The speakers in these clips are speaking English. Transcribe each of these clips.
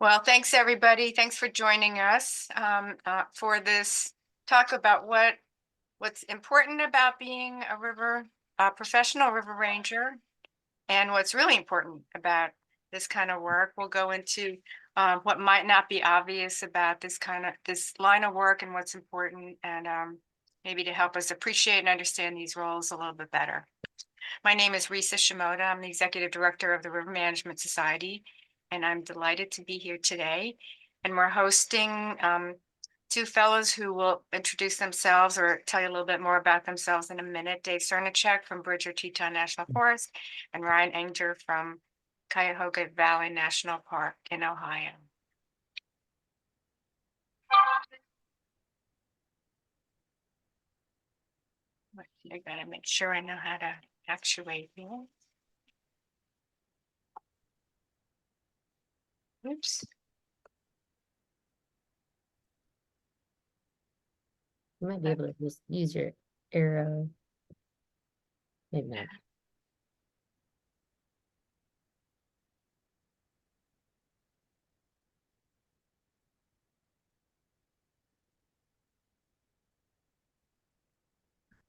Well, thanks everybody. Thanks for joining us for this talk about what's important about being a professional river ranger, and what's really important about this kind of work. We'll go into what might not be obvious about this line of work and what's important, and maybe to help us appreciate and understand these roles a little bit better. My name is Risa Shimoda. I'm the Executive Director of the River Management Society, and I'm delighted to be here today. And we're hosting two fellows who will introduce themselves or tell you a little bit more about themselves in a minute. Dave Cernicek from Bridger-Teton National Forest and Ryan Anger from Cuyahoga Valley National Park in Ohio. I gotta make sure I know how to actuate here. Oops. You might be able to just use your arrow. Maybe not.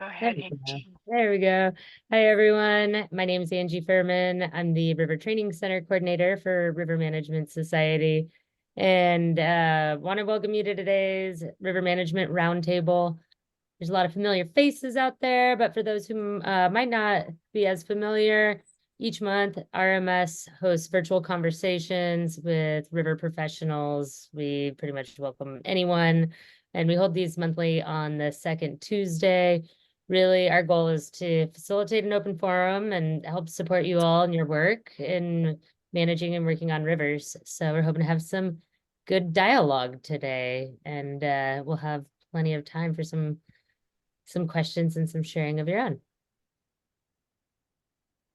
Go ahead, Angie. There we go. Hi, everyone. My name is Angie Furman. I'm the River Training Center Coordinator for River Management Society. And want to welcome you to today's River Management Roundtable. There's a lot of familiar faces out there, but for those who might not be as familiar, each month RMS hosts virtual conversations with river professionals. We pretty much welcome anyone, and we hold these monthly on the second Tuesday. Really, our goal is to facilitate an open forum and help support you all in your work in managing and working on rivers. So we're hoping to have some good dialogue today, and we'll have plenty of time for some questions and some sharing of your own.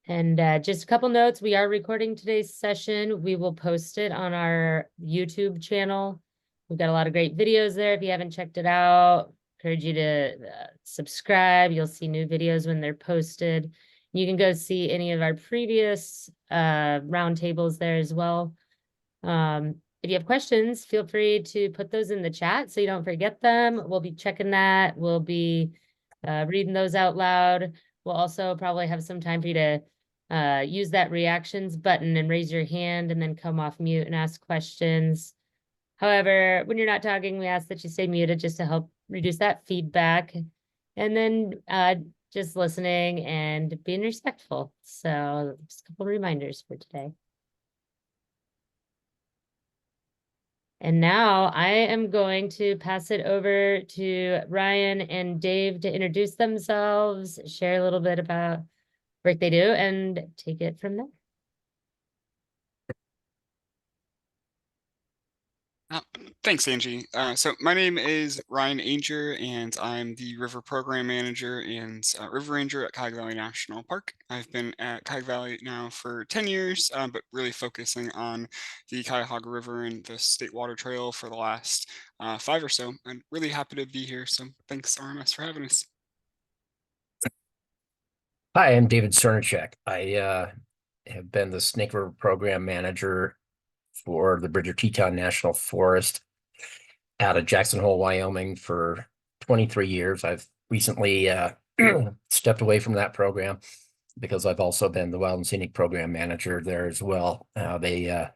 And just a couple notes, we are recording today's session. We will post it on our YouTube channel. We've got a lot of great videos there. If you haven't checked it out, encourage you to subscribe. You'll see new videos when they're posted. You can go see any of our previous roundtables there as well. If you have questions, feel free to put those in the chat so you don't forget them. We'll be checking that. We'll be reading those out loud. We'll also probably have some time for you to use that reactions button and raise your hand and then come off mute and ask questions. However, when you're not talking, we ask that you stay muted just to help reduce that feedback. And then just listening and being respectful. So just a couple reminders for today. And now I am going to pass it over to Ryan and Dave to introduce themselves, share a little bit about work they do, and take it from there. Thanks, Angie. So my name is Ryan Anger, and I'm the River Program Manager and River Ranger at Cuyahoga Valley National Park. I've been at Cuyahoga Valley now for 10 years, but really focusing on the Cuyahoga River and the State Water Trail for the last 5 or so. I'm really happy to be here, so thanks RMS for having us. Hi, I'm David Cernicek. I have been the Snake River Program Manager for the Bridger-Teton National Forest out of Jackson Hole, Wyoming for 23 years. I've recently stepped away from that program because I've also been the Wild and Scenic Program Manager there as well. They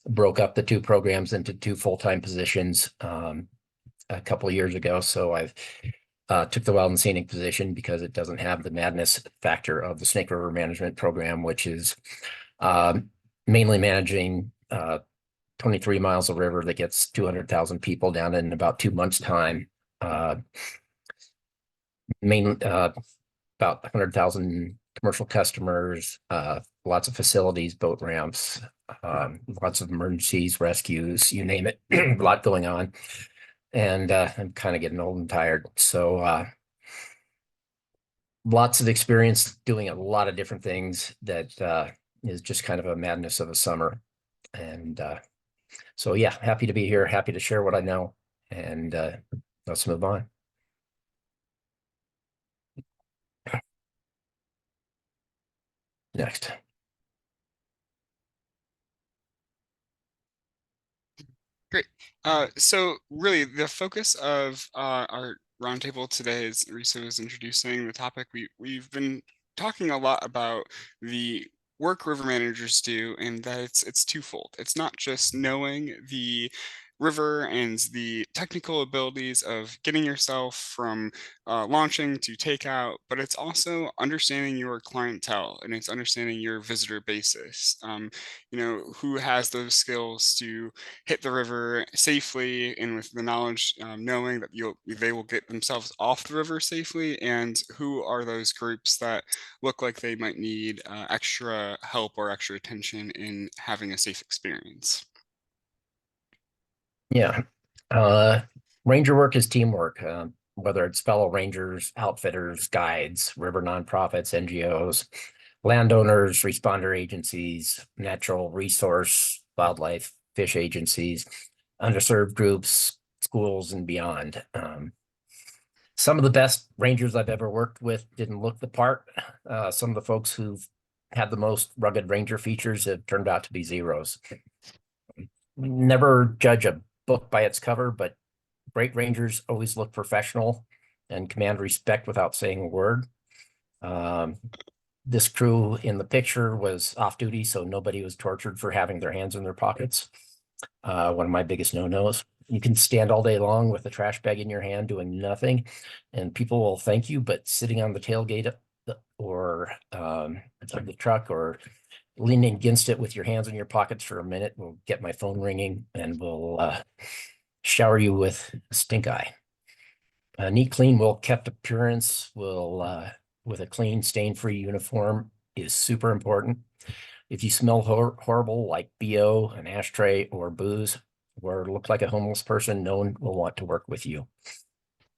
broke up the two programs into two full-time positions a couple of years ago. So I've took the Wild and Scenic position because it doesn't have the madness factor of the Snake River Management Program, which is mainly managing 23 miles of river that gets 200,000 people down in about 2 months' time. Mainly about 100,000 commercial customers, lots of facilities, boat ramps, lots of emergencies, rescues, you name it, a lot going on. And I'm kind of getting old and tired. So lots of experience doing a lot of different things that is just kind of a madness of a summer. And so, yeah, happy to be here, happy to share what I know, and let's move on. Next. Great. So really the focus of our roundtable today, as Risa was introducing the topic, we've been talking a lot about the work river managers do, and that it's twofold. It's not just knowing the river and the technical abilities of getting yourself from launching to takeout, but it's also understanding your clientele and it's understanding your visitor basis. Who has those skills to hit the river safely and with the knowledge, knowing that they will get themselves off the river safely, and who are those groups that look like they might need extra help or extra attention in having a safe experience. Yeah. Ranger work is teamwork, whether it's fellow rangers, outfitters, guides, river nonprofits, NGOs, landowners, responder agencies, natural resource, wildlife, fish agencies, underserved groups, schools, and beyond. Some of the best rangers I've ever worked with didn't look the part. Some of the folks who've had the most rugged ranger features have turned out to be zeros. Never judge a book by its cover, but great rangers always look professional and command respect without saying a word. This crew in the picture was off duty, so nobody was tortured for having their hands in their pockets. One of my biggest no-nos. You can stand all day long with a trash bag in your hand doing nothing, and people will thank you, but sitting on the tailgate or of the truck or leaning against it with your hands in your pockets for a minute will get my phone ringing and will shower you with stink eye. A neat, clean, well-kept appearance will with a clean, stain-free uniform is super important. If you smell horrible like BO, an ashtray, or booze, or look like a homeless person, no one will want to work with you.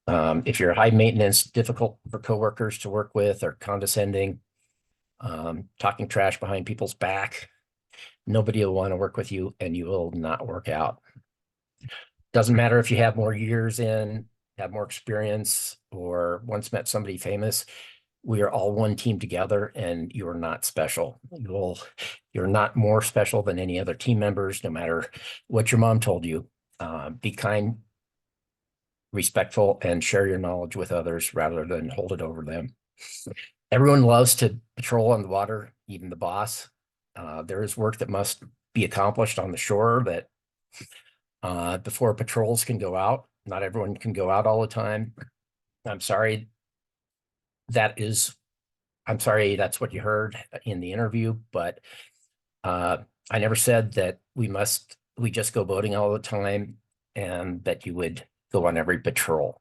If you're high maintenance, difficult for coworkers to work with, or condescending, talking trash behind people's back, nobody will want to work with you and you will not work out. Doesn't matter if you have more years in, have more experience, or once met somebody famous. We are all one team together and you're not special. You're not more special than any other team members, no matter what your mom told you. Be kind, respectful, and share your knowledge with others rather than hold it over them. Everyone loves to patrol on the water, even the boss. There is work that must be accomplished on the shore that before patrols can go out. Not everyone can go out all the time. I'm sorry. I'm sorry that's what you heard in the interview, but I never said that we just go boating all the time and that you would go on every patrol.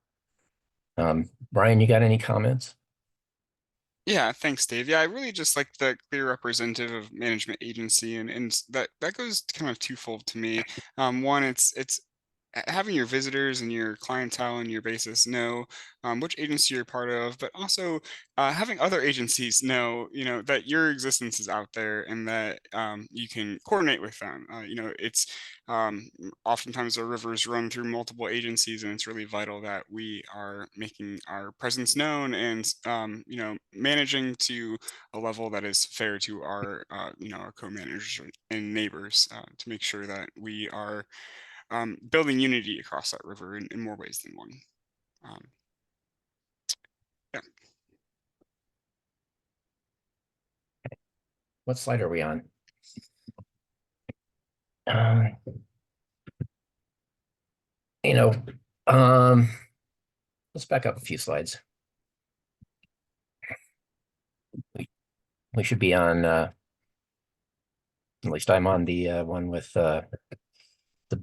Brian, you got any comments? Yeah, thanks, Dave. Yeah, I really just like the clear representative of management agency, and that goes kind of twofold to me. One, it's having your visitors and your clientele and your basis know which agency you're part of, but also having other agencies know, that your existence is out there and that you can coordinate with them. It's oftentimes our rivers run through multiple agencies, and it's really vital that we are making our presence known and, managing to a level that is fair to our, our co-managers and neighbors to make sure that we are building unity across that river in more ways than one. Yeah. What slide are we on? You know, let's back up a few slides. We should be on, at least I'm on the one with the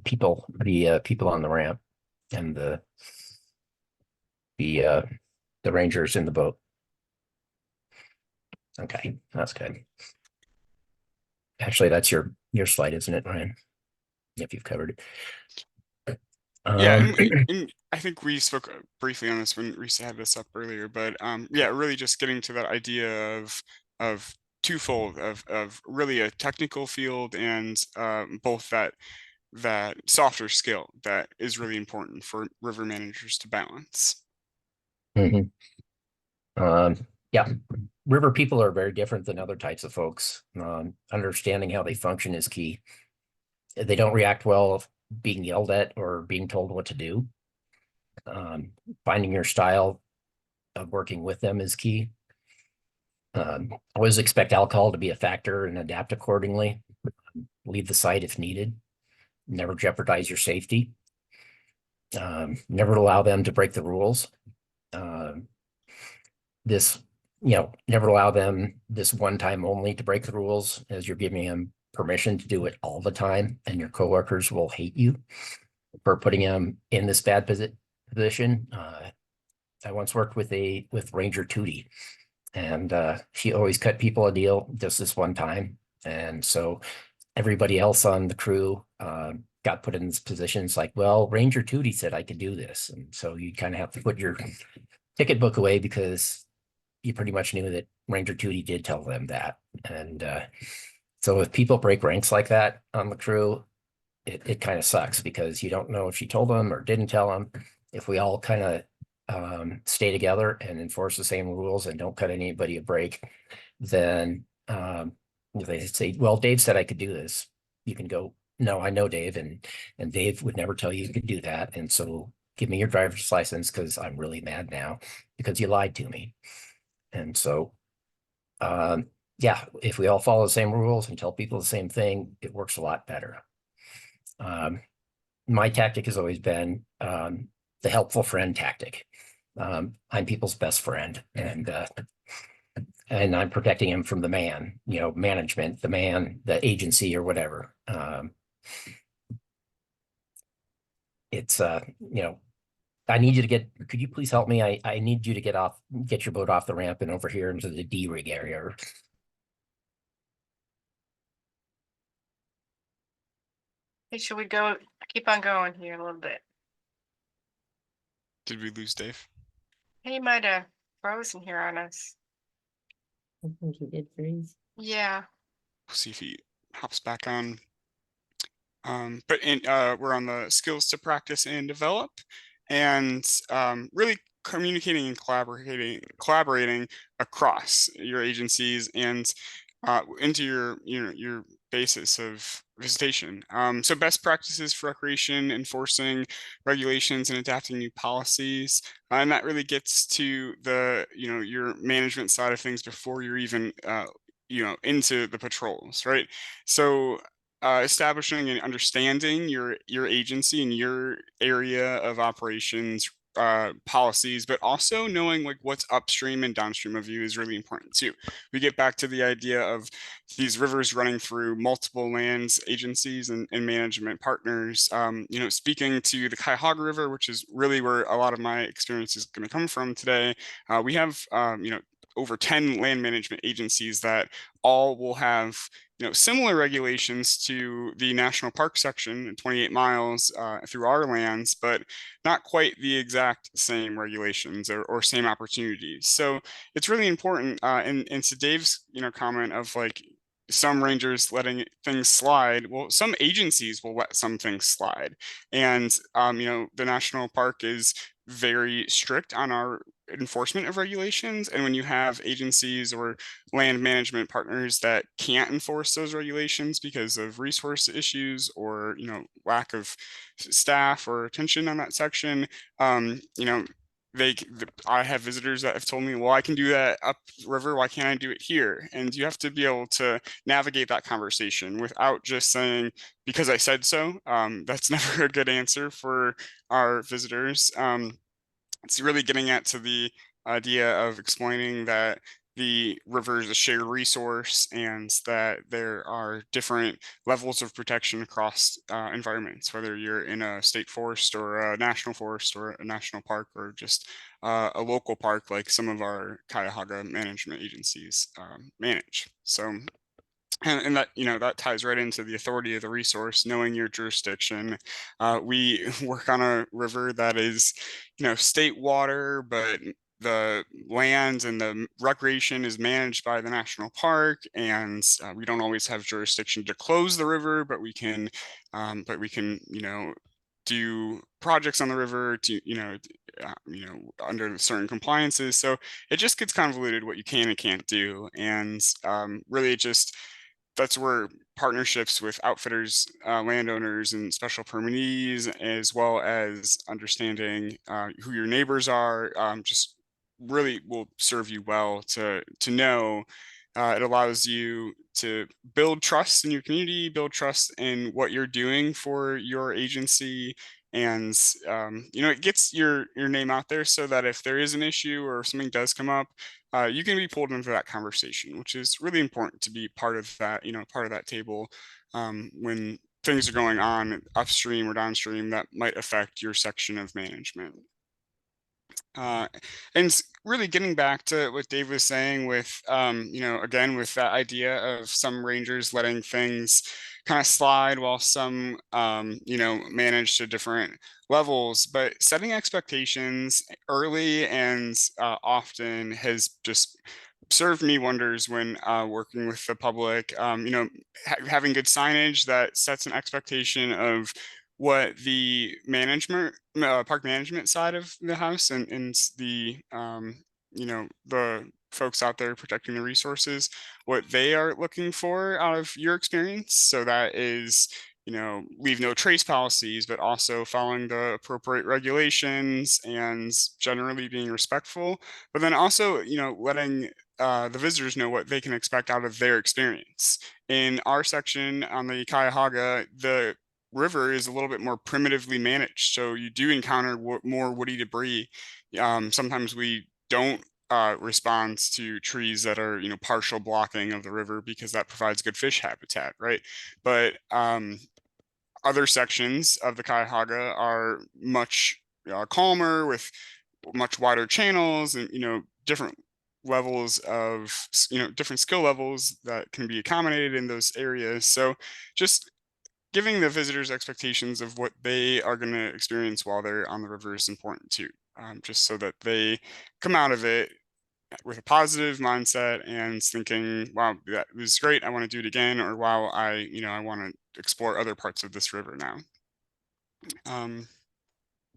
people on the ramp and the rangers in the boat. Okay, that's good. Actually, that's your slide, isn't it, Ryan? If you've covered it. Yeah, and I think we spoke briefly on this when Risa had this up earlier, but yeah, really just getting to that idea of twofold of really a technical field and both that softer skill that is really important for river managers to balance. Mhm. Yeah, river people are very different than other types of folks. Understanding how they function is key. They don't react well being yelled at or being told what to do. Finding your style of working with them is key. Always expect alcohol to be a factor and adapt accordingly. Leave the site if needed. Never jeopardize your safety. Never allow them to break the rules. Never allow them this one time only to break the rules, as you're giving them permission to do it all the time, and your coworkers will hate you for putting them in this bad position. I once worked with Ranger Tootie, and she always cut people a deal just this one time. And so everybody else on the crew got put in this position. It's like, well, Ranger Tootie said I could do this. And so you kind of have to put your ticket book away because you pretty much knew that Ranger Tootie did tell them that. And so if people break ranks like that on the crew, it kind of sucks because you don't know if she told them or didn't tell them. If we all kind of stay together and enforce the same rules and don't cut anybody a break, then they say, well, Dave said I could do this. You can go, no, I know Dave, and Dave would never tell you could do that. And so give me your driver's license because I'm really mad now because you lied to me. And so, yeah, if we all follow the same rules and tell people the same thing, it works a lot better. My tactic has always been the helpful friend tactic. I'm people's best friend, and I'm protecting him from the man, management, the man, the agency, or whatever. It's I need you to could you please help me? I need you to get your boat off the ramp and over here into the D rig area. Hey, should we keep on going here a little bit? Did we lose Dave? He might have frozen here on us. I think he did freeze. Yeah. We'll see if he hops back on. But we're on the skills to practice and develop, and really communicating and collaborating across your agencies and into your basis of visitation. So best practices for recreation, enforcing regulations and adapting new policies. And that really gets to the, your management side of things before you're even, into the patrols, right? So establishing and understanding your agency and your area of operations policies, but also knowing like what's upstream and downstream of you is really important too. We get back to the idea of these rivers running through multiple lands agencies and management partners. Speaking to the Cuyahoga River, which is really where a lot of my experience is going to come from today, we have over 10 land management agencies that all will have similar regulations to the national park section, 28 miles through our lands, but not quite the exact same regulations or same opportunities. So it's really important. And to Dave's comment of like some rangers letting things slide. Well, some agencies will let some things slide, and the national park is very strict on our enforcement of regulations. And when you have agencies or land management partners that can't enforce those regulations because of resource issues or lack of staff or attention on that section, I have visitors that have told me, well, I can do that upriver, why can't I do it here? And you have to be able to navigate that conversation without just saying, because I said so. That's never a good answer for our visitors. It's really getting at to the idea of explaining that the river is a shared resource and that there are different levels of protection across environments, whether you're in a state forest or a national forest or a national park or just a local park like some of our Cuyahoga management agencies manage. So and that that ties right into the authority of the resource, knowing your jurisdiction. We work on a river that is state water, but the land and the recreation is managed by the national park, and we don't always have jurisdiction to close the river, but we can do projects on the river to under certain compliances. So it just gets convoluted what you can and can't do, and really just that's where partnerships with outfitters, landowners, and special permittees, as well as understanding who your neighbors are, just really will serve you well to know. It allows you to build trust in your community, build trust in what you're doing for your agency, and it gets your name out there so that if there is an issue or something does come up, you can be pulled into that conversation, which is really important to be part of that, part of that table when things are going on upstream or downstream that might affect your section of management. And really getting back to what Dave was saying with, again, with that idea of some rangers letting things kind of slide while some, manage to different levels, but setting expectations early and often has just served me wonders when working with the public. Having good signage that sets an expectation of what the park management side of the house and the the folks out there protecting the resources, what they are looking for out of your experience. So that is, leave no trace policies, but also following the appropriate regulations and generally being respectful, but then also, letting the visitors know what they can expect out of their experience. In our section on the Cuyahoga, the river is a little bit more primitively managed, so you do encounter more woody debris. Sometimes we don't respond to trees that are partial blocking of the river because that provides good fish habitat, right? But other sections of the Cuyahoga are much calmer with much wider channels and different levels of different skill levels that can be accommodated in those areas. So just giving the visitors expectations of what they are going to experience while they're on the river is important too, just so that they come out of it with a positive mindset and thinking, wow, that was great, I want to do it again, or wow, I want to explore other parts of this river now.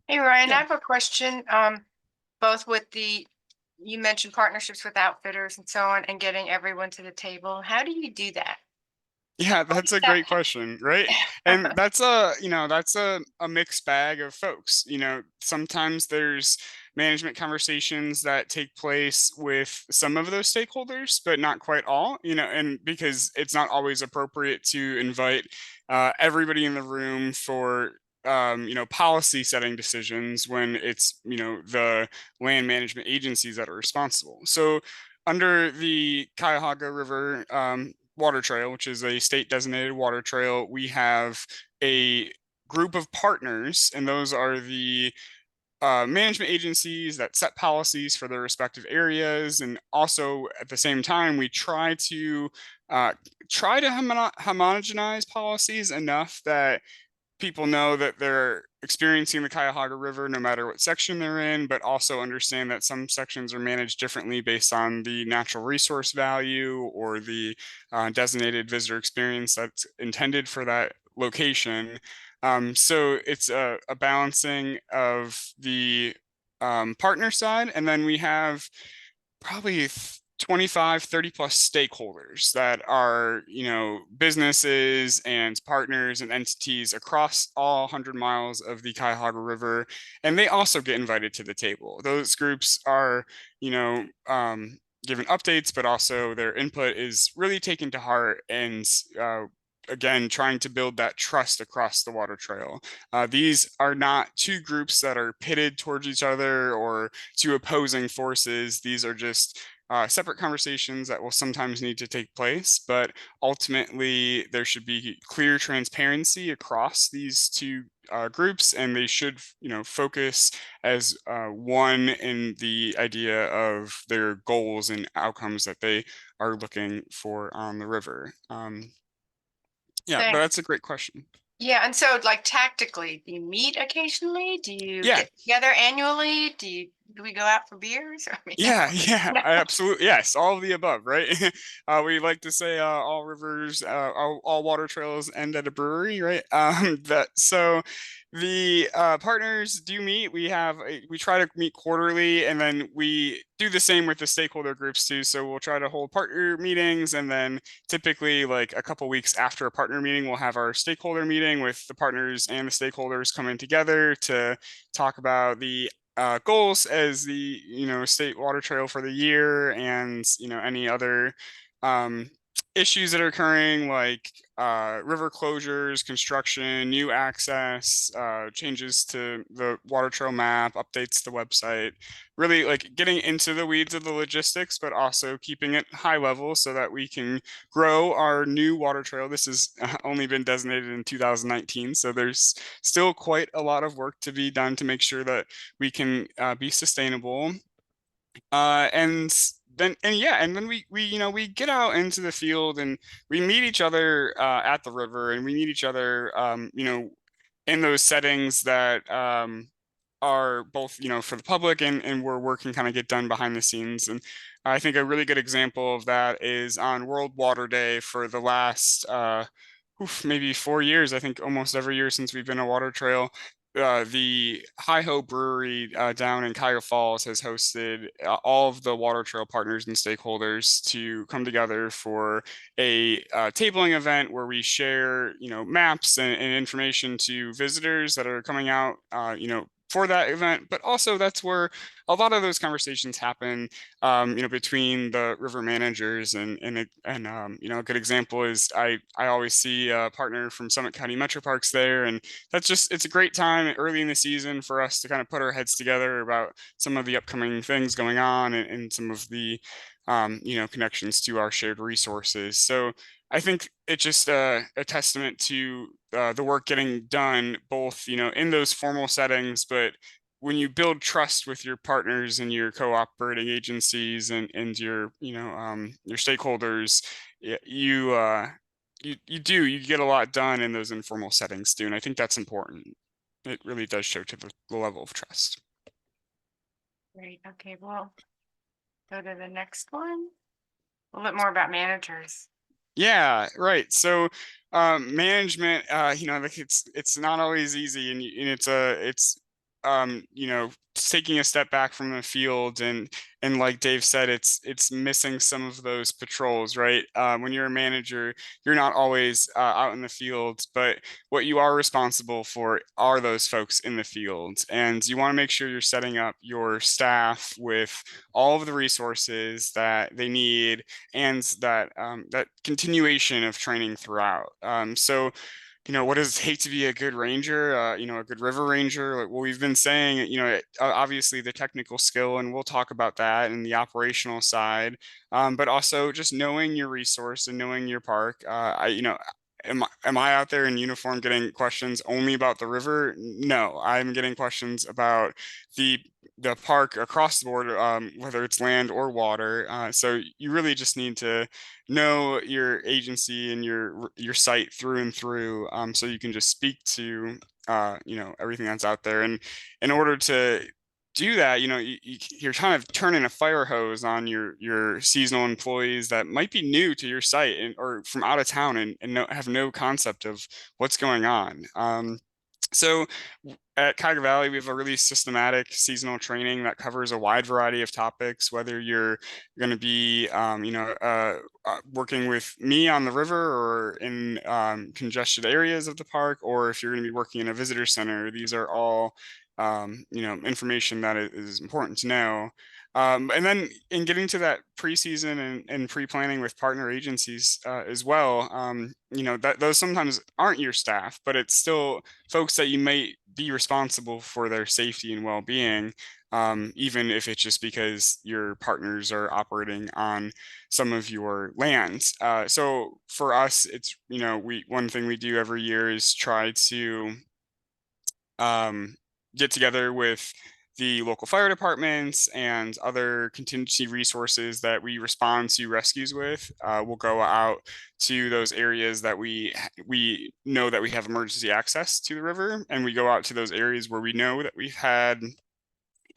Hey, Ryan, Yeah. I have a question, both with you mentioned partnerships with outfitters and so on, and getting everyone to the table. How do you do that? Yeah, that's a great question, right? And that's a mixed bag of folks. Sometimes there's management conversations that take place with some of those stakeholders, but not quite all, and because it's not always appropriate to invite everybody in the room for policy setting decisions when it's, the land management agencies that are responsible. So under the Cuyahoga River water trail, which is a state designated water trail, we have a group of partners, and those are the management agencies that set policies for their respective areas. And also at the same time, we try to homogenize policies enough that people know that they're experiencing the Cuyahoga River no matter what section they're in, but also understand that some sections are managed differently based on the natural resource value or the designated visitor experience that's intended for that location. So it's a balancing of the partner side, and then we have probably 25, 30 plus stakeholders that are, businesses and partners and entities across all 100 miles of the Cuyahoga River. And they also get invited to the table. Those groups are, given updates, but also their input is really taken to heart and, again, trying to build that trust across the water trail. These are not two groups that are pitted towards each other or two opposing forces. These are just separate conversations that will sometimes need to take place, but ultimately there should be clear transparency across these two groups, and they should, focus as one in the idea of their goals and outcomes that they are looking for on the river. Yeah, but Thanks. that's a great question. Yeah, and so like tactically, do you meet occasionally? Do you Yeah. get together annually? Do you do we go out for beers? I mean, Yeah, yeah, no. absolutely. Yes, all of the above, right? We like to say all rivers, all water trails end at a brewery, right? That so the partners do meet. We try to meet quarterly, and then we do the same with the stakeholder groups too. So we'll try to hold partner meetings, and then typically like a couple weeks after a partner meeting, we'll have our stakeholder meeting with the partners and the stakeholders coming together to talk about the goals as the state water trail for the year, and any other issues that are occurring, like river closures, construction, new access, changes to the water trail map, updates to the website, really like getting into the weeds of the logistics, but also keeping it high level so that we can grow our new water trail. This has only been designated in 2019, so there's still quite a lot of work to be done to make sure that we can be sustainable. And then we get out into the field and we meet each other at the river, and we meet each other in those settings that are both for the public, and we're working kind of get done behind the scenes. And I think a really good example of that is on World Water Day for the last maybe 4 years. I think almost every year since we've been a water trail. The Hi Ho Brewery down in Cuyahoga Falls has hosted all of the water trail partners and stakeholders to come together for a tabling event where we share, maps and information to visitors that are coming out, for that event. But also that's where a lot of those conversations happen, between the river managers, and a good example is I always see a partner from Summit County Metro Parks there, and it's a great time early in the season for us to kind of put our heads together about some of the upcoming things going on, and some of the connections to our shared resources. So I think it's just a testament to the work getting done, both in those formal settings, but when you build trust with your partners and your co-operating agencies, and your your stakeholders, you get a lot done in those informal settings too, and I think that's important. It really does show to the level of trust. Great. Okay, well, go to the next one. A little bit more about managers. Yeah, right. So management, like it's not always easy, and it's taking a step back from the field, and like Dave said, it's missing some of those patrols, right? When you're a manager, you're not always out in the field, but what you are responsible for are those folks in the field, and you want to make sure you're setting up your staff with all of the resources that they need, and that continuation of training throughout. So what does it take to be a good ranger, a good river ranger? Like, well, we've been saying, obviously the technical skill, and we'll talk about that, and the operational side, but also just knowing your resource and knowing your park. Am I out there in uniform getting questions only about the river? No, I'm getting questions about the park across the board, whether it's land or water. So you really just need to know your agency and your site through and through, so you can just speak to everything that's out there. And in order to do that, you're kind of turning a fire hose on your seasonal employees that might be new to your site, or from out of town, and have no concept of what's going on. So at Cuyahoga Valley, we have a really systematic seasonal training that covers a wide variety of topics, whether you're going to be, working with me on the river, or in congested areas of the park, or if you're going to be working in a visitor center. These are all, information that is important to know. And then in getting to that preseason and pre-planning with partner agencies as well, that those sometimes aren't your staff, but it's still folks that you might be responsible for their safety and well-being, even if it's just because your partners are operating on some of your lands. So for us, it's one thing we do every year is try to get together with the local fire departments and other contingency resources that we respond to rescues with. We'll go out to those areas that we know that we have emergency access to the river, and we go out to those areas where we know that we've had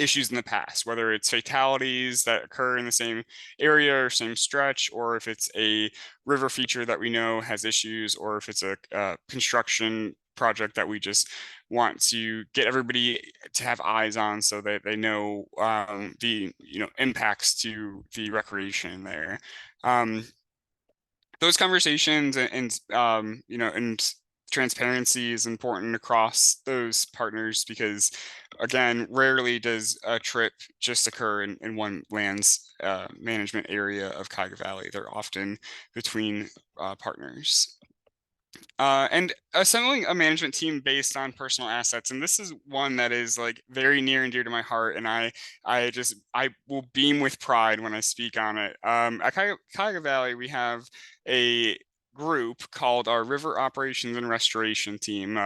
issues in the past, whether it's fatalities that occur in the same area or same stretch, or if it's a river feature that we know has issues, or if it's a construction project that we just want to get everybody to have eyes on so that they know the impacts to the recreation there. Those conversations and transparency is important across those partners, because again, rarely does a trip just occur in one land's management area of Cuyahoga Valley. They're often between partners. And assembling a management team based on personal assets, and this is one that is like very near and dear to my heart, and I will beam with pride when I speak on it. At Cuyahoga Valley, we have a group called our River Operations and Restoration Team,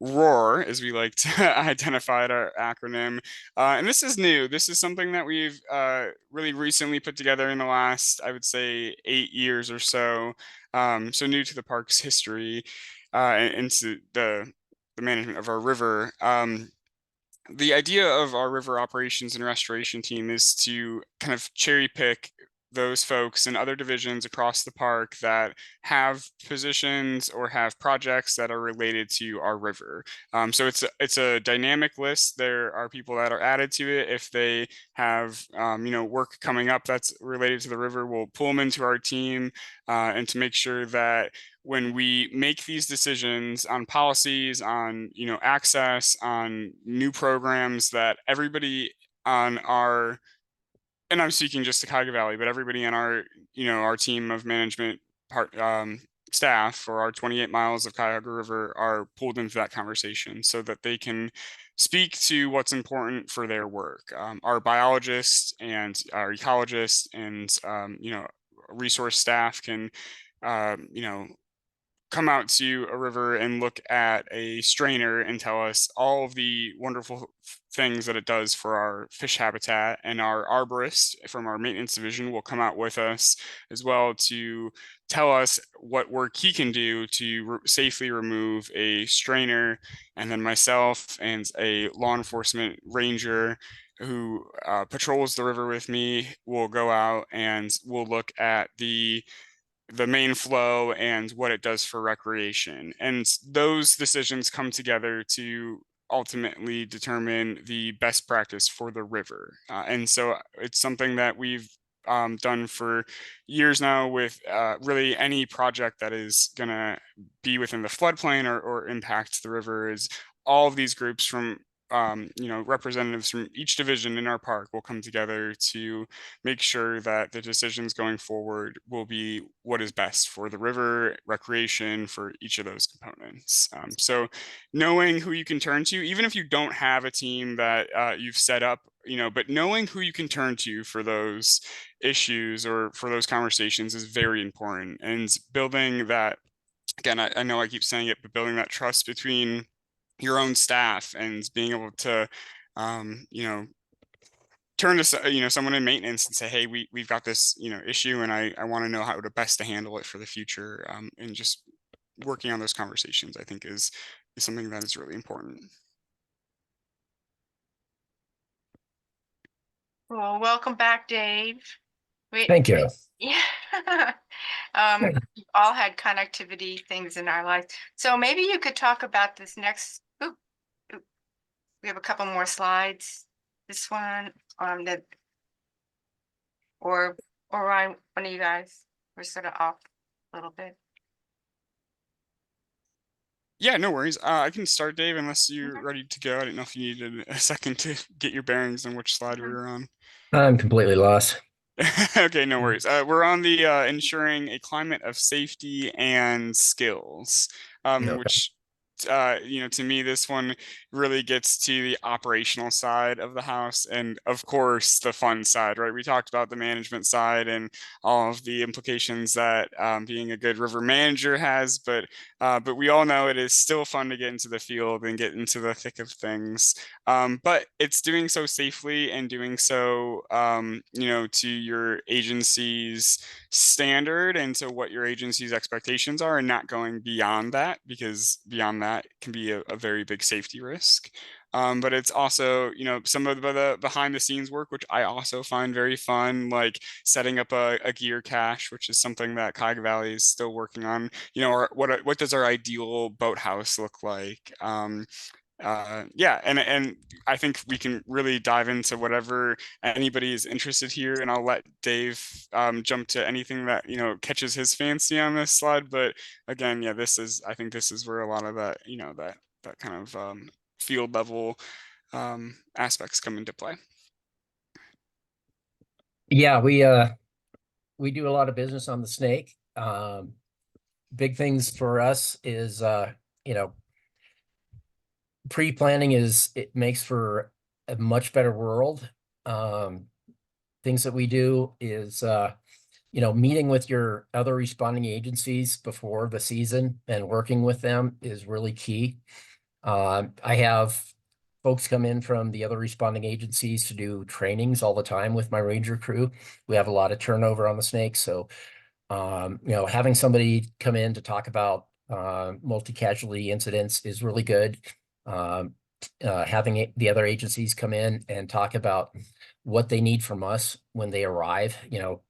ROAR, as we like to identify our acronym. And this is new. This is something that we've really recently put together in the last, I would say, 8 years or so. So new to the park's history and to the management of our river. The idea of our river operations and restoration team is to kind of cherry pick those folks and other divisions across the park that have positions or have projects that are related to our river. So it's a dynamic list. There are people that are added to it. If they have work coming up that's related to the river, we'll pull them into our team and to make sure that when we make these decisions on policies, on access, on new programs, that everybody on our, and I'm speaking just to Cuyahoga Valley, but everybody on our our team of management staff for our 28 miles of Cuyahoga River are pulled into that conversation so that they can speak to what's important for their work. Our biologists and our ecologists and resource staff can come out to a river and look at a strainer and tell us all of the wonderful things that it does for our fish habitat, and our arborist from our maintenance division will come out with us as well to tell us what work he can do to safely remove a strainer. And then myself and a law enforcement ranger who patrols the river with me will go out and we'll look at the main flow and what it does for recreation. And those decisions come together to ultimately determine the best practice for the river. And so it's something that we've done for years now with really any project that is going to be within the floodplain or impact the river. Is all of these groups from representatives from each division in our park will come together to make sure that the decisions going forward will be what is best for the river recreation for each of those components. So knowing who you can turn to, even if you don't have a team that you've set up, but knowing who you can turn to for those issues or for those conversations is very important. And building that, again, I know I keep saying it, but building that trust between your own staff and being able to turn to someone in maintenance and say, hey, we've got this issue, and I want to know how to best to handle it for the future, and just working on those conversations, I think is something that is really important. Well, welcome back, Dave. Thank you. Yeah. We've all had connectivity things in our life. So maybe you could talk about this next. We have a couple more slides. This one on the, or one of you guys, we're sort of off a little bit. Yeah, no worries. I can start, Dave, unless you're Okay. ready to go. I didn't know if you needed a second to get your bearings on which slide we were on. I'm completely lost. Okay, no worries. We're on the ensuring a climate of safety and skills, Okay. which to me, this one really gets to the operational side of the house, and of course the fun side, right? We talked about the management side and all of the implications that being a good river manager has, but we all know it is still fun to get into the field and get into the thick of things. But it's doing so safely and doing so to your agency's standard and to what your agency's expectations are, and not going beyond that, because beyond that can be a very big safety risk. But it's also, you know, some of the behind the scenes work, which I also find very fun, like setting up a gear cache, which is something that Cuyahoga Valley is still working on. You know, or what does our ideal boathouse look like? Yeah, and I think we can really dive into whatever anybody is interested here, and I'll let Dave jump to anything that, you know, catches his fancy on this slide. But again, yeah, I think this is where a lot of that, you know, that kind of field level aspects come into play. Yeah, we do a lot of business on the Snake. Big things for us is you know, pre-planning it makes for a much better world. Things that we do is you know, meeting with your other responding agencies before the season and working with them is really key. I have folks come in from the other responding agencies to do trainings all the time with my ranger crew. We have a lot of turnover on the Snake, so you know, having somebody come in to talk about multi-casualty incidents is really good. Having the other agencies come in and talk about what they need from us when they arrive. You know,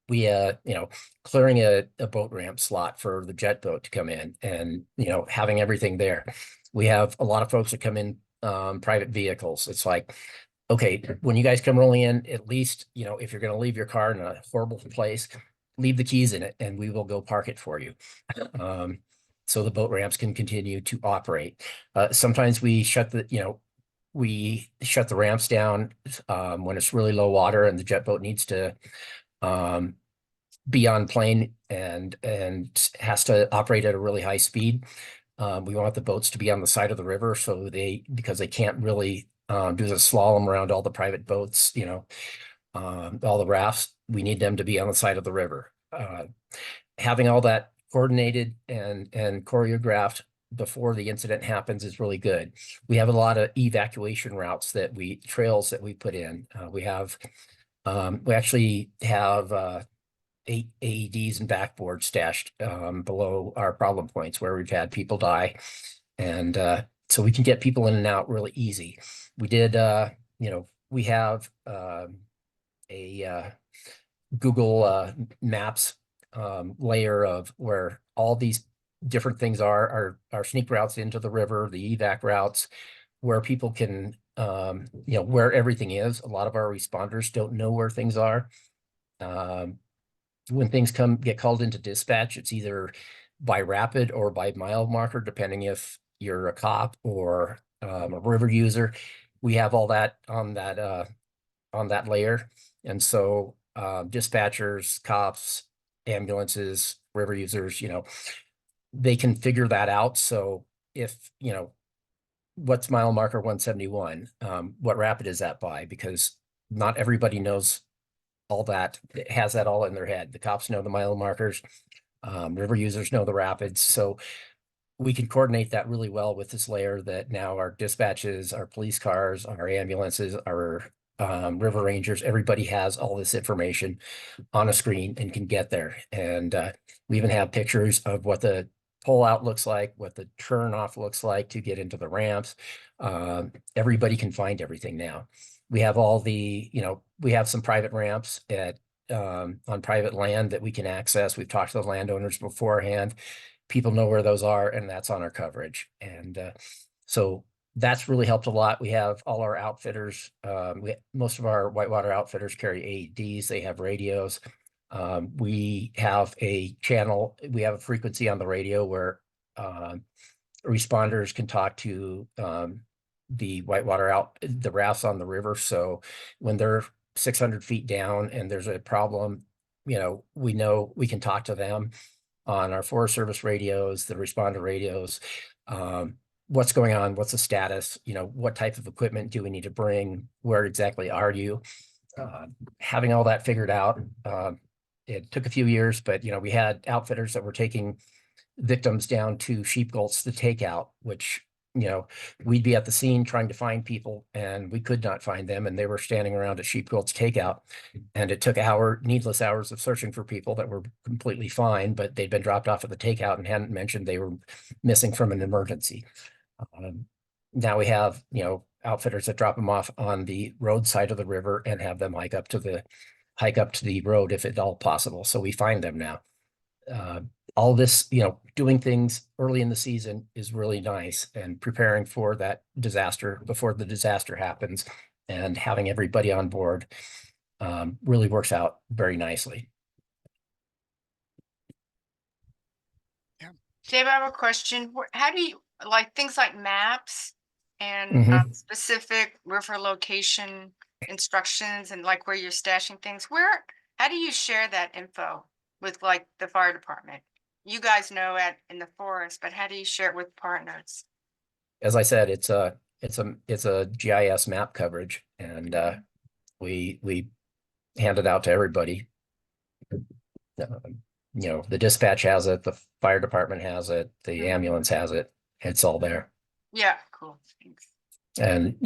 we you know, clearing a boat ramp slot for the jet boat to come in and, you know, having everything there. We have a lot of folks that come in private vehicles. It's like, okay, when you guys come rolling in, at least, you know, if you're going to leave your car in a horrible place, leave the keys in it and we will go park it for you. So the boat ramps can continue to operate. Sometimes we shut we shut the ramps down when it's really low water and the jet boat needs to be on plane and has to operate at a really high speed. We want the boats to be on the side of the river because they can't really do the slalom around all the private boats, you know, all the rafts. We need them to be on the side of the river. Having all that coordinated and choreographed before the incident happens is really good. We have a lot of evacuation routes trails that we put in. We actually have 8 AEDs and backboards stashed below our problem points where we've had people die. And so we can get people in and out really easy. We did, you know, we have a Google Maps layer of where all these different things are, our sneak routes into the river, the evac routes, where people can, you know, where everything is. A lot of our responders don't know where things are. When things get called into dispatch, it's either by rapid or by mile marker, depending if you're a cop or a river user. We have all that on that layer. And so dispatchers, cops, ambulances, river users, you know, they can figure that out. So if, you know, what's mile marker 171, what rapid is that by? Because not everybody knows all that, has that all in their head. The cops know the mile markers, river users know the rapids. So we can coordinate that really well with this layer that now our dispatches, our police cars, our ambulances, our river rangers, everybody has all this information on a screen and can get there. And we even have pictures of what the pull out looks like, what the turn off looks like to get into the ramps. Everybody can find everything now. We have all the, you know, we have some private ramps on private land that we can access. We've talked to the landowners beforehand. People know where those are, and that's on our coverage. And so that's really helped a lot. We have all our outfitters. Most of our whitewater outfitters carry AEDs. They have radios. We have a channel. We have a frequency on the radio where responders can talk to the the rafts on the river. So when they're 600 feet down and there's a problem, you know we can talk to them on our Forest Service radios, the responder radios. What's going on? What's the status? You know, what type of equipment do we need to bring? Where exactly are you? Having all that figured out, it took a few years, but you know, we had outfitters that were taking victims down to Sheep Gulch to take out, which we'd be at the scene trying to find people and we could not find them, and they were standing around at Sheep Gulch Takeout, and it took needless hours of searching for people that were completely fine, but they'd been dropped off at the takeout and hadn't mentioned they were missing from an emergency. Now we have, outfitters that drop them off on the roadside of the river and have them hike up to the road if at all possible. So we find them now. All this, doing things early in the season is really nice, and preparing for that disaster before the disaster happens and having everybody on board really works out very nicely. Dave, I have a question. How do you like things like maps and Mhm. specific river location instructions and like where you're stashing things? How do you share that info with like the fire department? You guys know in the forest, but how do you share it with partners? As I said, it's a GIS map coverage, and we hand it out to everybody. The dispatch has it, the fire department has it, the ambulance has it. It's all there. Yeah, cool. Thanks. And,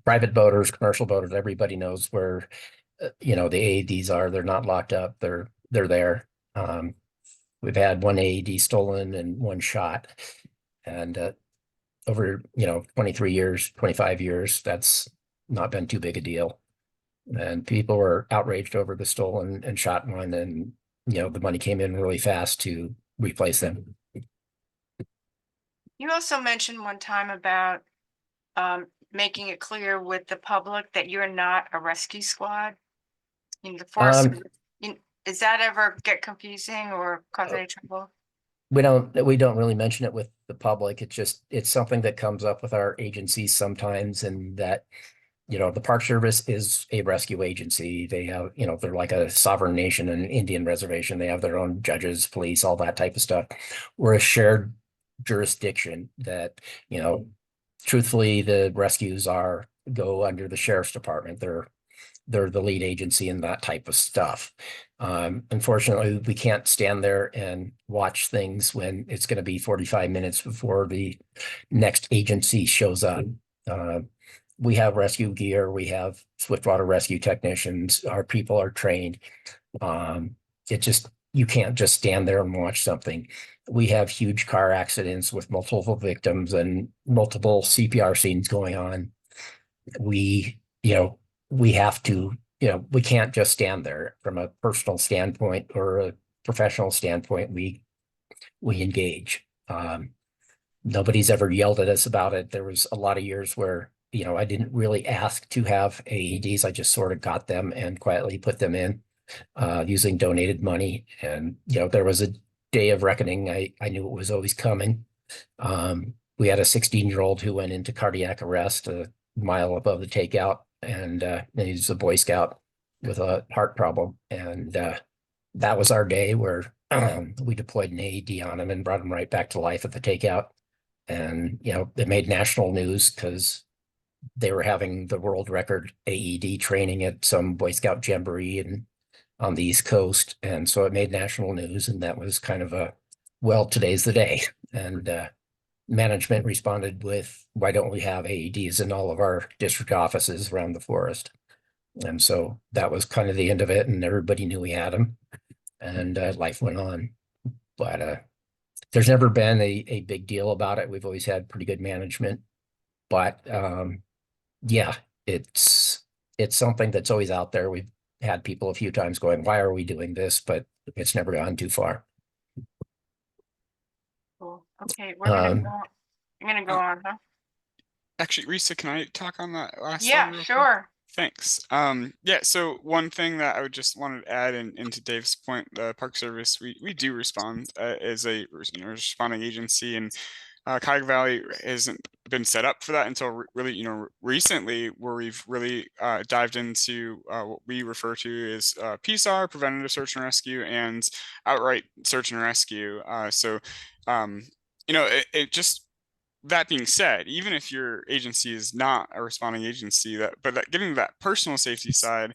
private boaters, commercial boaters, everybody knows where, the AEDs are. They're not locked up. They're there. We've had one AED stolen and one shot. And over, 23 years, 25 years, that's not been too big a deal. And people were outraged over the stolen and shot one, and, the money came in really fast to replace them. You also mentioned one time about making it clear with the public that you're not a rescue squad in the forest. Does that ever get confusing or cause any trouble? We don't really mention it with the public. It's something that comes up with our agencies sometimes, and that, the Park Service is a rescue agency. They have, they're like a sovereign nation, an Indian reservation. They have their own judges, police, all that type of stuff. We're a shared jurisdiction that, truthfully, the rescues go under the sheriff's department. They're the lead agency in that type of stuff. Unfortunately, we can't stand there and watch things when it's going to be 45 minutes before the next agency shows up. We have rescue gear. We have swiftwater rescue technicians. Our people are trained. You can't just stand there and watch something. We have huge car accidents with multiple victims and multiple CPR scenes going on. We have to, we can't just stand there. From a personal standpoint or a professional standpoint, we engage. Nobody's ever yelled at us about it. There was a lot of years where, I didn't really ask to have AEDs. I just sort of got them and quietly put them in using donated money. And, there was a day of reckoning. I knew it was always coming. We had a 16-year-old who went into cardiac arrest a mile above the takeout, and he's a Boy Scout with a heart problem. And that was our day where we deployed an AED on him and brought him right back to life at the takeout. And, it made national news because they were having the world record AED training at some Boy Scout jamboree and on the East Coast. And so it made national news, and that was kind of today's the day. And management responded with, why don't we have AEDs in all of our district offices around the forest? And so that was kind of the end of it, and everybody knew we had them, and life went on. But there's never been a big deal about it. We've always had pretty good management. But yeah, it's something that's always out there. We've had people a few times going, why are we doing this? But it's never gone too far. Cool. Okay, we're gonna go on, huh? Actually, Risa, can I talk on that last slide Yeah, real quick? sure. Thanks. Yeah, so one thing that I would just want to add into Dave's point, the Park Service, we do respond as a responding agency, and Cuyahoga Valley hasn't been set up for that until really, recently, where we've really dived into what we refer to as PSAR, preventative search and rescue, and outright search and rescue. So, it just that being said, even if your agency is not a responding agency, getting that personal safety side,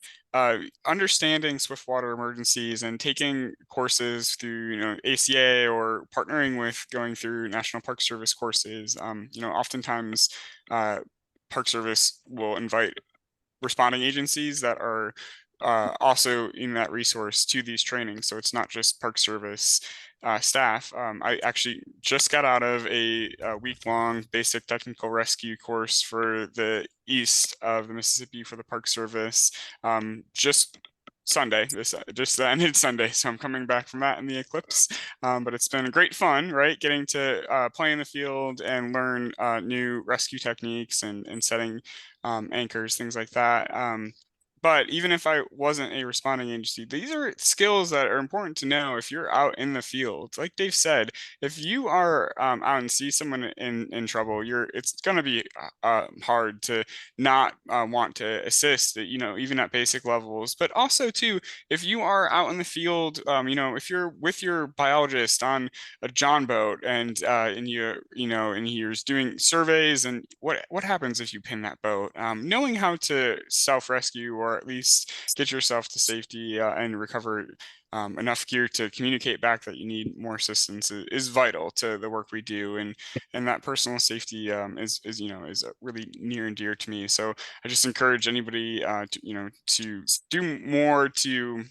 understanding swiftwater emergencies and taking courses through ACA or partnering with going through National Park Service courses. Oftentimes Park Service will invite responding agencies that are also in that resource to these trainings. So it's not just Park Service staff. I actually just got out of a week-long basic technical rescue course for the east of the Mississippi for the Park Service just Sunday. This just ended Sunday, so I'm coming back from that in the eclipse. But it's been great fun, right? Getting to play in the field and learn new rescue techniques and setting anchors, things like that. But even if I wasn't a responding agency, these are skills that are important to know if you're out in the field. Like Dave said, if you are out and see someone in trouble, it's going to be hard to not want to assist, even at basic levels. But also too, if you are out in the field, if you're with your biologist on a John boat and you're doing surveys, and what happens if you pin that boat? Knowing how to self-rescue or at least get yourself to safety and recover enough gear to communicate back that you need more assistance is vital to the work we do, and that personal safety is really near and dear to me. So I just encourage anybody to do more, to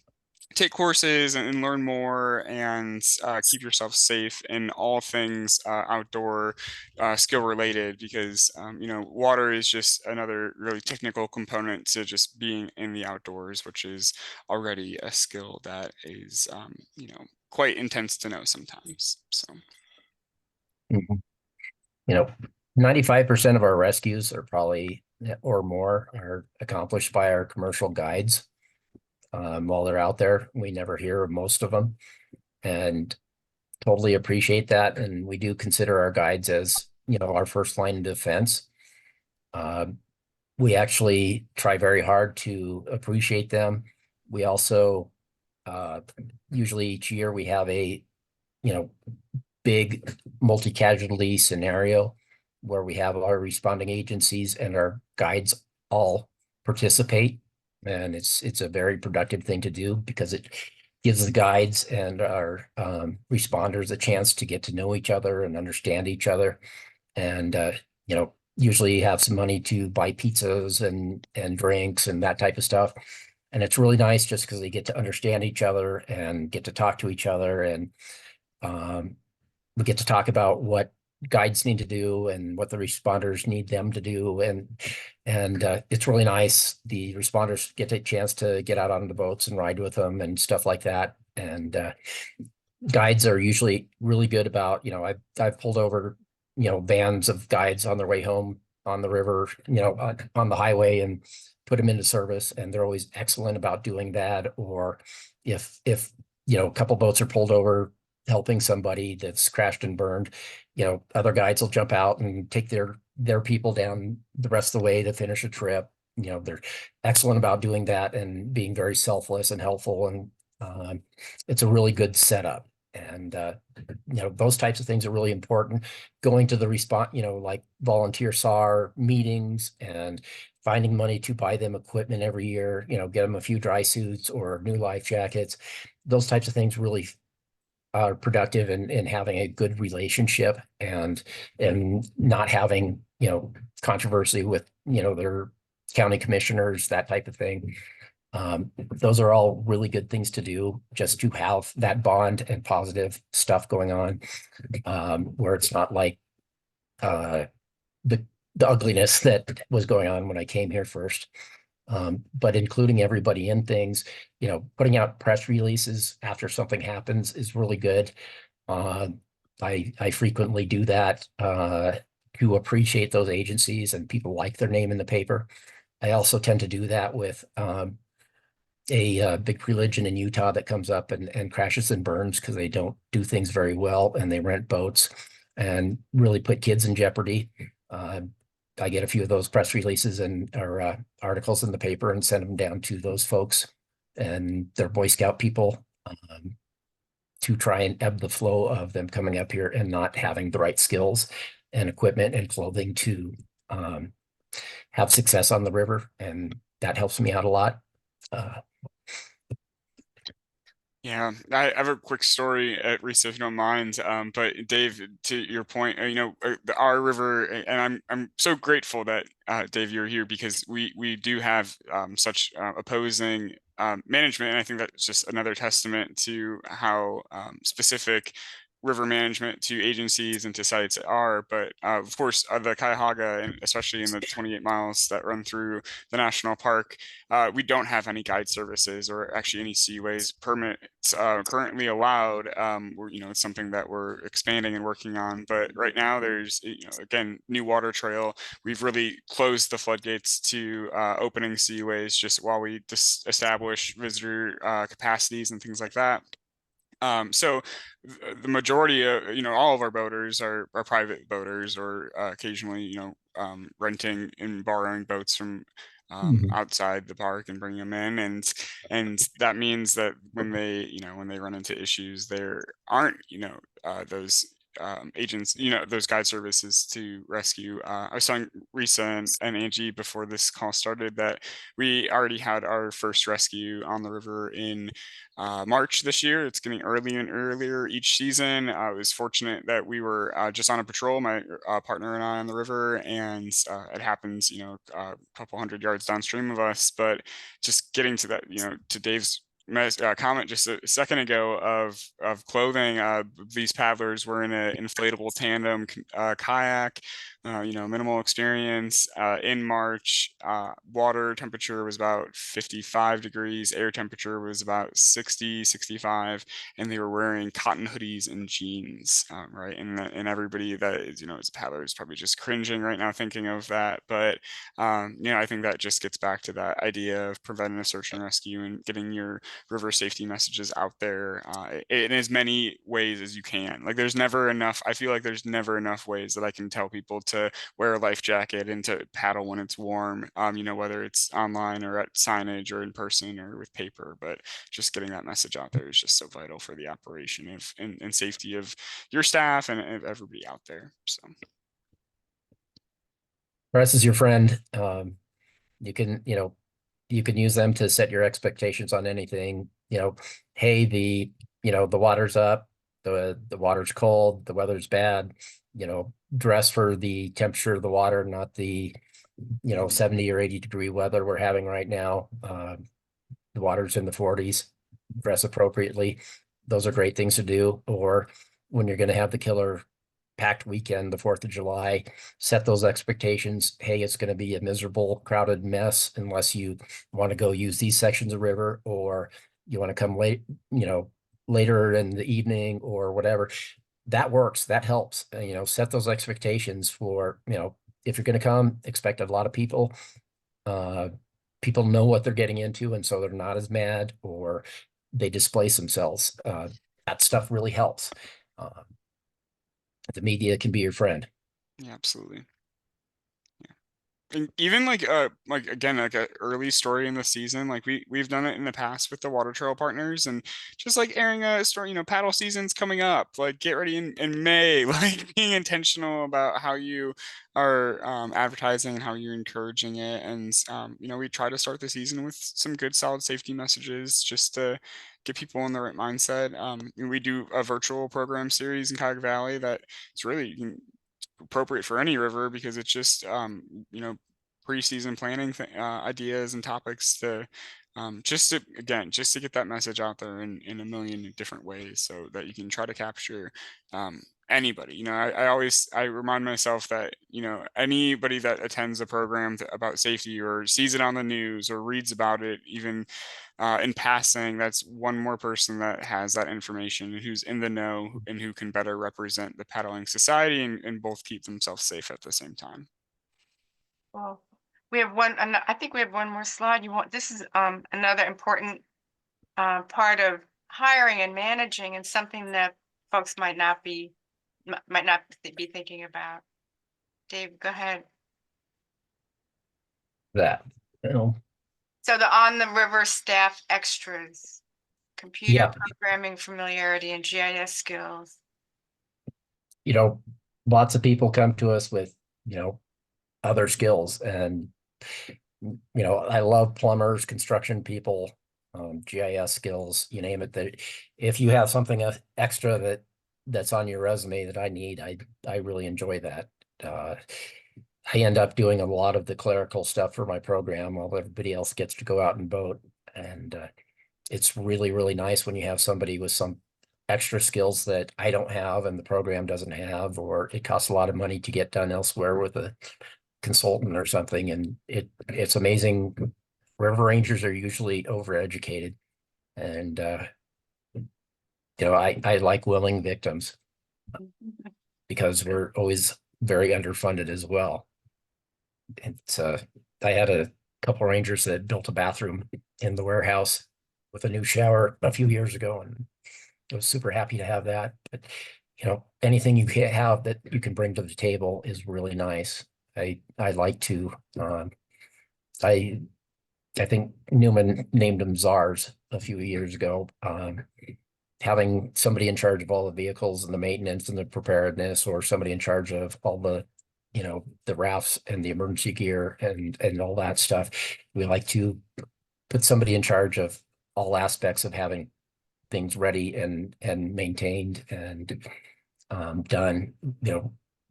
take courses and learn more, and keep yourself safe in all things outdoor skill related, because water is just another really technical component to just being in the outdoors, which is already a skill that is quite intense to know sometimes. So 95% of our rescues are probably or more are accomplished by our commercial guides. While they're out there, we never hear of most of them, and totally appreciate that. And we do consider our guides as, our first line of defense. We actually try very hard to appreciate them. We also, usually each year we have a, big multi-casualty scenario where we have our responding agencies and our guides all participate. And it's a very productive thing to do because it gives the guides and our responders a chance to get to know each other and understand each other. And, usually have some money to buy pizzas and drinks and that type of stuff. And it's really nice just because they get to understand each other and get to talk to each other. And we get to talk about what guides need to do and what the responders need them to do. And it's really nice. The responders get a chance to get out on the boats and ride with them and stuff like that. And guides are usually really good about, I've pulled over, bands of guides on their way home on the river, on the highway, and put them into service. And they're always excellent about doing that. Or if a couple boats are pulled over helping somebody that's crashed and burned, other guides will jump out and take their people down the rest of the way to finish a trip. They're excellent about doing that and being very selfless and helpful. And it's a really good setup. And, those types of things are really important. Going to the response, like volunteer SAR meetings and finding money to buy them equipment every year, get them a few dry suits or new life jackets. Those types of things really are productive in having a good relationship and not having, controversy with, their county commissioners, that type of thing. Those are all really good things to do just to have that bond and positive stuff going on, where it's not like the ugliness that was going on when I came here first. But including everybody in things, putting out press releases after something happens is really good. I frequently do that to appreciate those agencies, and people like their name in the paper. I also tend to do that with a big religion in Utah that comes up and crashes and burns because they don't do things very well, and they rent boats and really put kids in jeopardy. I get a few of those press releases or articles in the paper and send them down to those folks and their Boy Scout people to try and ebb the flow of them coming up here and not having the right skills. and equipment and clothing to have success on the river, and that helps me out a lot. Yeah, I have a quick story at Risa, if you don't mind. But Dave, to your point, our river, and I'm so grateful that Dave, you're here, because we do have such opposing management, and I think that's just another testament to how specific river management to agencies and to sites are. But of course, the Cuyahoga, and especially in the 28 miles that run through the national park, we don't have any guide services or actually any seaways permits currently allowed. It's something that we're expanding and working on. But right now, there's again, new water trail. We've really closed the floodgates to opening seaways just while we establish visitor capacities and things like that. So the majority of, all of our boaters are private boaters, or occasionally, renting and borrowing boats from outside the park and bringing them in. And that means that when they run into issues, there aren't, those agents, those guide services to rescue. I was telling Risa and Angie before this call started that we already had our first rescue on the river in March this year. It's getting earlier and earlier each season. I was fortunate that we were just on a patrol, my partner and I, on the river, and it happens, a couple hundred yards downstream of us. But just getting to that, to Dave's comment just a second ago of clothing, these paddlers were in an inflatable tandem kayak, minimal experience. In March, water temperature was about 55 degrees, air temperature was about 60, 65, and they were wearing cotton hoodies and jeans, right? And everybody that is, as a paddler is probably just cringing right now thinking of that. But, I think that just gets back to that idea of preventing a search and rescue and getting your river safety messages out there in as many ways as you can. Like, there's never enough. I feel like there's never enough ways that I can tell people to wear a life jacket and to paddle when it's warm, whether it's online or at signage or in person or with paper. But just getting that message out there is just so vital for the operation and safety of your staff and of everybody out there. So Press is your friend. You can, you can use them to set your expectations on anything. Hey, the water's up, the water's cold, the weather's bad. Dress for the temperature of the water, not the 70 or 80-degree weather we're having right now. The water's in the 40s. Dress appropriately. Those are great things to do. Or when you're going to have the killer packed weekend, the 4th of July, set those expectations. Hey, it's going to be a miserable, crowded mess unless you want to go use these sections of river, or you want to come late, later in the evening or whatever. That works. That helps. Set those expectations for, if you're going to come, expect a lot of people. People know what they're getting into, and so they're not as mad, or they displace themselves. That stuff really helps. The media can be your friend. yeah, absolutely. And even like again, like a early story in the season, like we've done it in the past with the water trail partners, and just like airing a story, paddle season's coming up, like get ready in May, like being intentional about how you are advertising and how you're encouraging it. And we try to start the season with some good solid safety messages just to get people in the right mindset. We do a virtual program series in Cuyahoga Valley that it's really appropriate for any river, because it's just pre-season planning ideas and topics to just to get that message out there in a million different ways, so that you can try to capture anybody. I remind myself that anybody that attends a program about safety or sees it on the news or reads about it even in passing, that's one more person that has that information and who's in the know and who can better represent the paddling society and both keep themselves safe at the same time. Well, we have I think we have one more slide. This is another important part of hiring and managing, and something that folks might not be thinking about. Dave, go ahead. That, So the on the river staff extras, computer Yeah. programming familiarity and GIS skills. lots of people come to us with, other skills, and I love plumbers, construction people, GIS skills, you name it. That if you have something extra that's on your resume that I need, I really enjoy that. Uh, I end up doing a lot of the clerical stuff for my program while everybody else gets to go out and vote. And it's really, really nice when you have somebody with some extra skills that I don't have and the program doesn't have, or it costs a lot of money to get done elsewhere with a consultant or something. And it's amazing. River Rangers are usually overeducated. And I like willing victims because we're always very underfunded as well. It's I had a couple Rangers that built a bathroom in the warehouse with a new shower a few years ago, and I was super happy to have that. But anything you have that you can bring to the table is really nice. I like to I I think Newman named them czars a few years ago. Having somebody in charge of all the vehicles and the maintenance and the preparedness, or somebody in charge of all the rafts and the emergency gear and all that stuff. We like to put somebody in charge of all aspects of having things ready and maintained and done.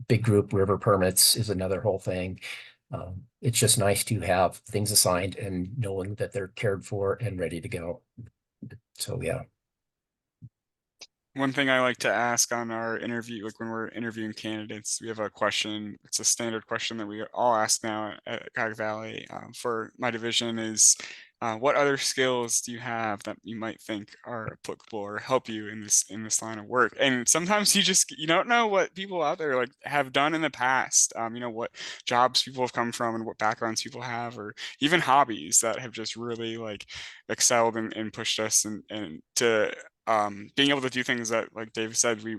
Big group river permits is another whole thing. It's just nice to have things assigned and knowing that they're cared for and ready to go. So yeah. One thing I like to ask on our interview, like when we're interviewing candidates, we have a question. It's a standard question that we all ask now at Cog Valley for my division is, what other skills do you have that you might think are applicable or help you in this line of work? And sometimes you don't know what people out there like have done in the past. What jobs people have come from and what backgrounds people have, or even hobbies that have just really like excelled and pushed us and to being able to do things that, like Dave said, we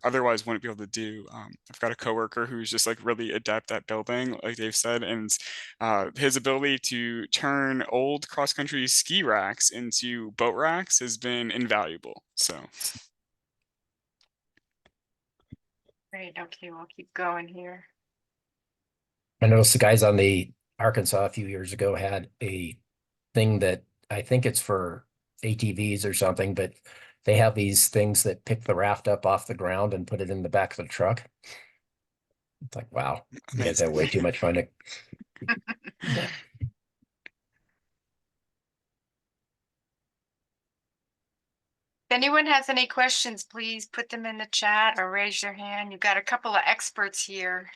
otherwise wouldn't be able to do. I've got a coworker who's just like really adept at building, like Dave said, and his ability to turn old cross-country ski racks into boat racks has been invaluable. So Great, okay, we'll keep going here. I noticed the guys on the Arkansas a few years ago had a thing that I think it's for ATVs or something, but they have these things that pick the raft up off the ground and put it in the back of the truck. It's like, wow, you guys have way too much fun. Yeah. If anyone has any questions, please put them in the chat or raise your hand. You've got a couple of experts here.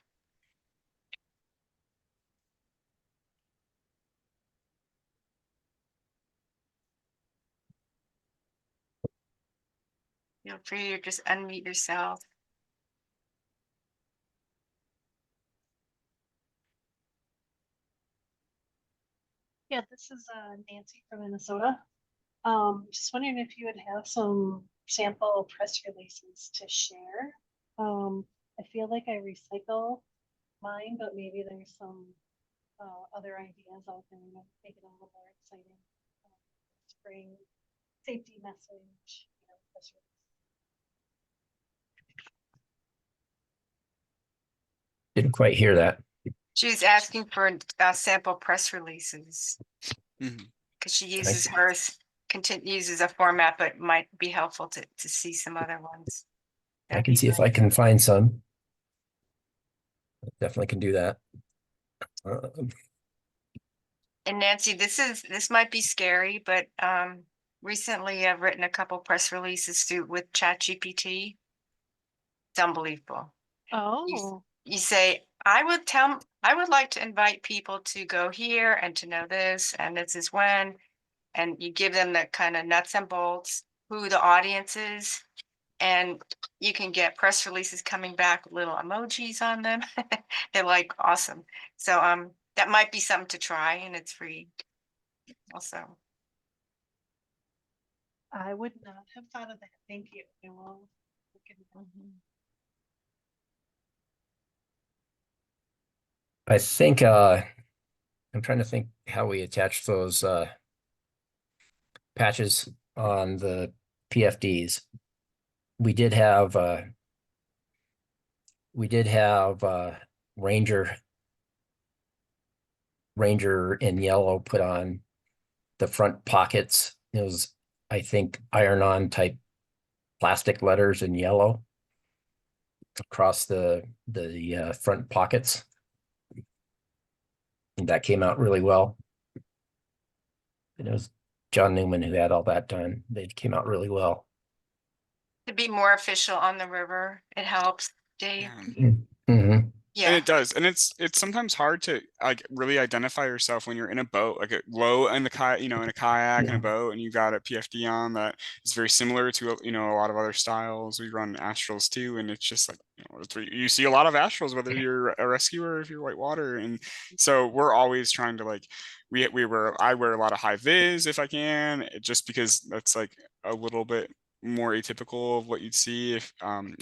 Feel free to just unmute yourself. Yeah, this is Nancy from Minnesota. Just wondering if you would have some sample press releases to share. I feel like I recycle mine, but maybe there's some other ideas out there that make it a little more exciting. Spring safety message, press release. Didn't quite hear that. She's asking for sample press releases because she uses hers, uses a format, but might be helpful to see some other ones. I can see if I can find some. Definitely can do that. And Nancy, this might be scary, but recently I've written a couple press releases with ChatGPT. It's unbelievable. Oh, You say, I would like to invite people to go here and to know this, and this is when, and you give them the kind of nuts and bolts, who the audience is, and you can get press releases coming back with little emojis on them. They're like awesome. So that might be something to try, and it's free also. I would not have thought of that. Thank you. I will look into that. I think I'm trying to think how we attach those patches on the PFDs. We did have we did have Ranger in yellow put on the front pockets. It was, I think, iron-on type plastic letters in yellow across the front pockets. And that came out really well. And it was John Newman who had all that done. They came out really well. To be more official on the river, it helps, Dave. Yeah. Mhm. And Yeah, it does, and it's sometimes hard to like really identify yourself when you're in a boat, like a low in the kayak, in a kayak and a boat, and you got a PFD on that is very similar to a lot of other styles. We run Astrals too, and it's just like you see a lot of Astrals, whether you're a rescuer or if you're whitewater, and so we're always trying to like I wear a lot of high vis if I can, just because that's like a little bit more atypical of what you'd see if if I'm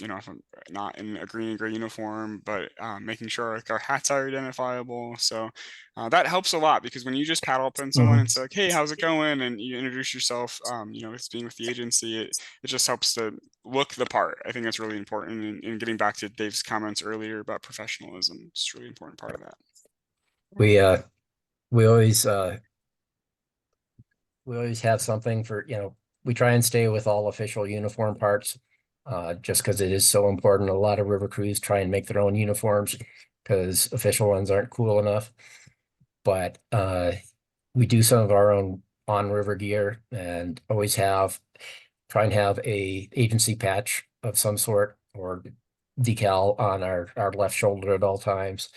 not in a green and gray uniform, but making sure like our hats are identifiable. So that helps a lot, because when you just paddle up on someone and say like, hey, how's it going, and you introduce yourself, it's being with the agency, it just helps to look the part. I think that's really important, and getting back to Dave's comments earlier about professionalism, it's a really important part of that. We always have something for, we try and stay with all official uniform parts, just because it is so important. A lot of river crews try and make their own uniforms because official ones aren't cool enough. But we do some of our own on-river gear, and always try and have a agency patch of some sort or decal on our left shoulder at all times.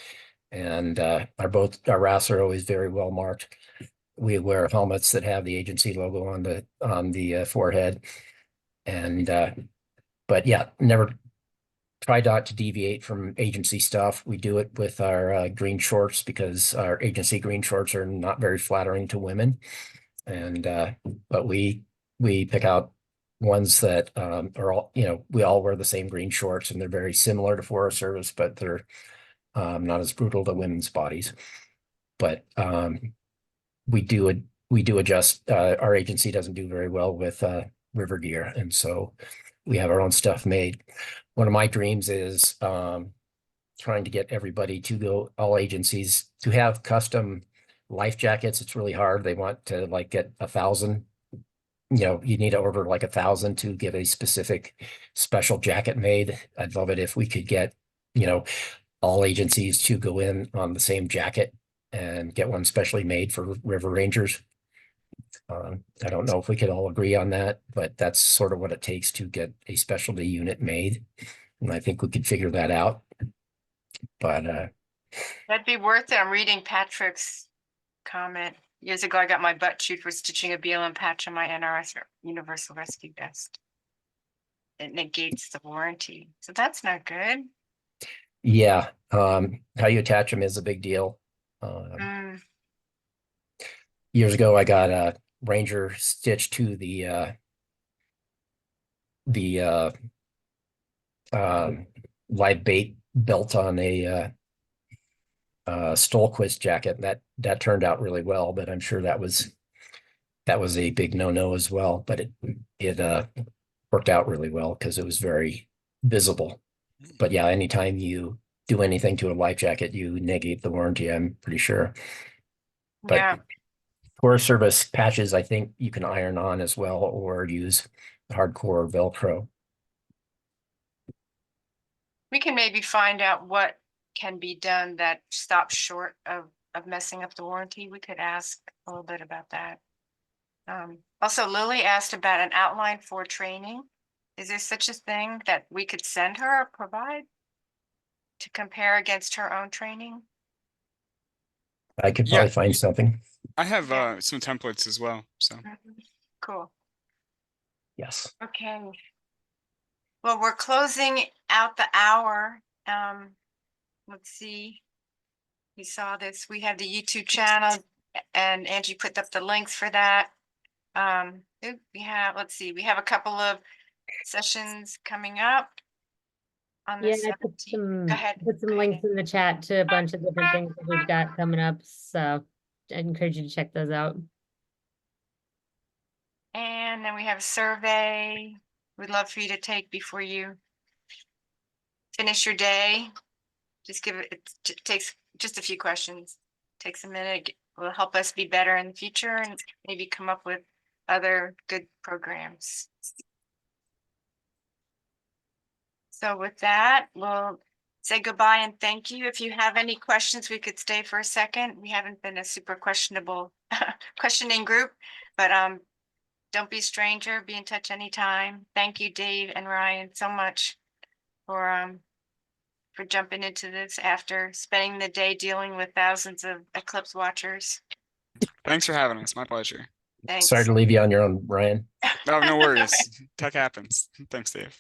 And our rafts are always very well marked. We wear helmets that have the agency logo on the forehead. And but yeah, never try not to deviate from agency stuff. We do it with our green shorts, because our agency green shorts are not very flattering to women. And but we pick out ones that are all, we all wear the same green shorts, and they're very similar to Forest Service, but they're not as brutal to women's bodies. But we do adjust. Our agency doesn't do very well with river gear, and so we have our own stuff made. One of my dreams is trying to get everybody to go, all agencies, to have custom life jackets. It's really hard. They want to like get 1,000. You need to order like 1,000 to get a specific special jacket made. I'd love it if we could get, all agencies to go in on the same jacket and get one specially made for river rangers. I don't know if we could all agree on that, but that's sort of what it takes to get a specialty unit made. And I think we could figure that out. But that'd be worth it. I'm reading Patrick's comment. Years ago, I got my butt chewed for stitching a BLM patch on my NRS Universal Rescue Vest. It negates the warranty, so that's not good. yeah, how you attach them is a big deal. Years ago, I got a Ranger stitched to the live bait belt on a Stolquist jacket. That turned out really well, but I'm sure that was a big no-no as well. But it worked out really well because it was very visible. But yeah, anytime you do anything to a life jacket, you negate the warranty, I'm pretty sure. But Yeah, Forest Service patches, I think you can iron on as well, or use hardcore Velcro. we can maybe find out what can be done that stops short of messing up the warranty. We could ask a little bit about that. Also, Lily asked about an outline for training. Is there such a thing that we could send her or provide to compare against her own training? I could probably find something. I have Yeah. some templates as well. So Cool. Yes. Okay. Well, we're closing out the hour. Let's see. We saw this. We have the YouTube channel, and Angie put up the links for that. We have, let's see, we have a couple of sessions coming up on the Yeah, I 17th. Go ahead. put some Go ahead. links in the chat to a bunch of different things that we've got coming up. So I encourage you to check those out. And then we have a survey we'd love for you to take before you finish your day. Just give it takes just a few questions. Takes a minute. Will help us be better in the future and maybe come up with other good programs. So with that, we'll say goodbye and thank you. If you have any questions, we could stay for a second. We haven't been a super questionable questioning group, but don't be a stranger. Be in touch anytime. Thank you, Dave and Ryan, so much for jumping into this after spending the day dealing with thousands of eclipse watchers. Thanks for having us. My pleasure. Thanks. Sorry to leave you on your own, Ryan. Oh, no worries. Tech happens. Thanks, Dave.